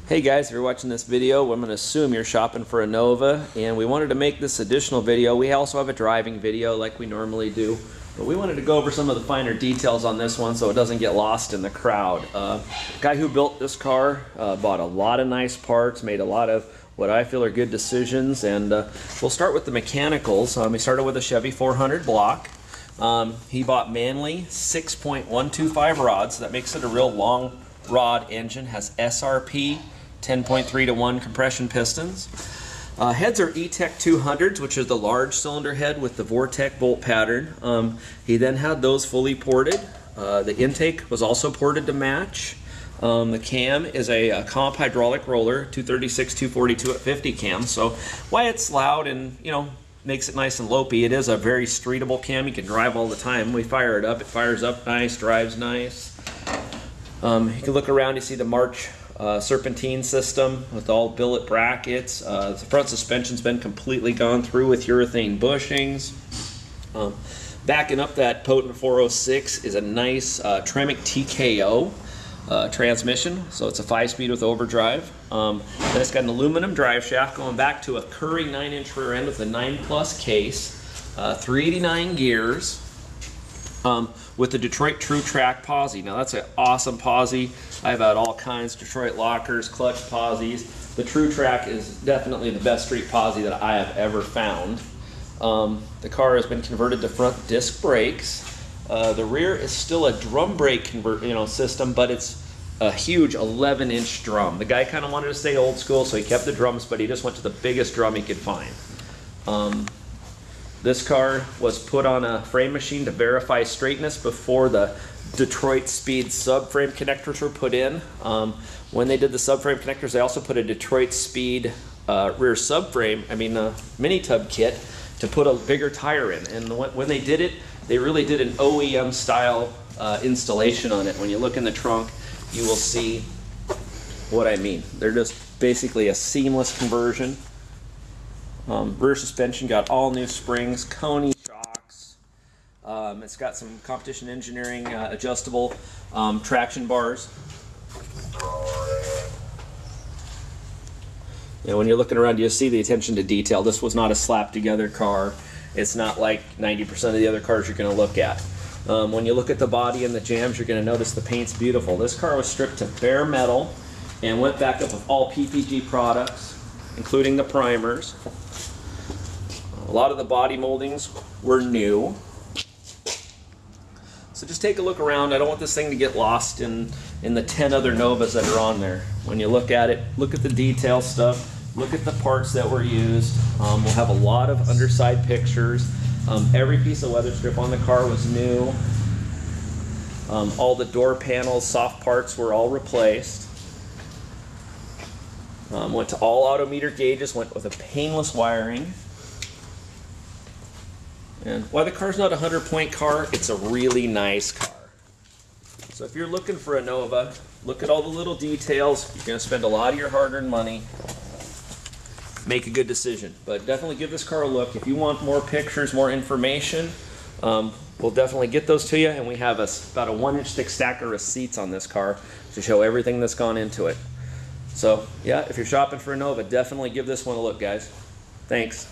Hey guys, if you're watching this video, I'm going to assume you're shopping for a Nova, and we wanted to make this additional video. We also have a driving video like we normally do, but we wanted to go over some of the finer details on this one so it doesn't get lost in the crowd. The guy who built this car bought a lot of nice parts, made a lot of what I feel are good decisions, and we'll start with the mechanicals. He started with a Chevy 400 block. He bought Manley 6.125 rods, so that makes it a real long rod engine, has SRP 10.3 to 1 compression pistons. Heads are E-Tech 200s, which is the large cylinder head with the Vortec bolt pattern. He then had those fully ported. The intake was also ported to match. The cam is a comp hydraulic roller, 236, 242 at 50 cam. So why it's loud and, you know, makes it nice and lopey, it is a very streetable cam. You can drive all the time. We fire it up, it fires up nice, drives nice. You can look around, you see the March serpentine system with all billet brackets. The front suspension's been completely gone through with urethane bushings. Backing up that potent 406 is a nice Tremec TKO transmission, so it's a 5-speed with overdrive. Then it's got an aluminum drive shaft going back to a Curry 9-inch rear end with a 9+ case, 389 gears. With the Detroit Truetrac posi. Now that's an awesome posi. I've had all kinds, Detroit lockers, clutch posies. The Truetrac is definitely the best street posi that I have ever found. The car has been converted to front disc brakes. The rear is still a drum brake system, but it's a huge 11-inch drum. The guy kind of wanted to stay old school, so he kept the drums, but he just went to the biggest drum he could find. This car was put on a frame machine to verify straightness before the Detroit Speed subframe connectors were put in. When they did the subframe connectors, they also put a Detroit Speed rear subframe, mini tub kit to put a bigger tire in. And when they did it, they really did an OEM style installation on it. When you look in the trunk, you will see what I mean. They're just basically a seamless conversion. Rear suspension got all new springs, Coney shocks. It's got some competition engineering adjustable traction bars. When you're looking around, you see the attention to detail. This was not a slap together car. It's not like 90% of the other cars you're going to look at. When you look at the body and the jambs, you're going to notice the paint's beautiful. This car was stripped to bare metal and went back up with all PPG products, including the primers. A lot of the body moldings were new. So just take a look around. I don't want this thing to get lost in the 10 other Novas that are on there. When you look at it, look at the detail stuff, look at the parts that were used. We'll have a lot of underside pictures. Every piece of weather strip on the car was new. All the door panels, soft parts were all replaced. Went to all autometer gauges, went with a painless wiring. And while the car's not a 100-point car, it's a really nice car. So if you're looking for a Nova, look at all the little details. You're going to spend a lot of your hard-earned money. Make a good decision. But definitely give this car a look. If you want more pictures, more information, we'll definitely get those to you. And we have about a 1-inch thick stack of receipts on this car to show everything that's gone into it. So yeah, if you're shopping for a Nova, definitely give this one a look, guys. Thanks.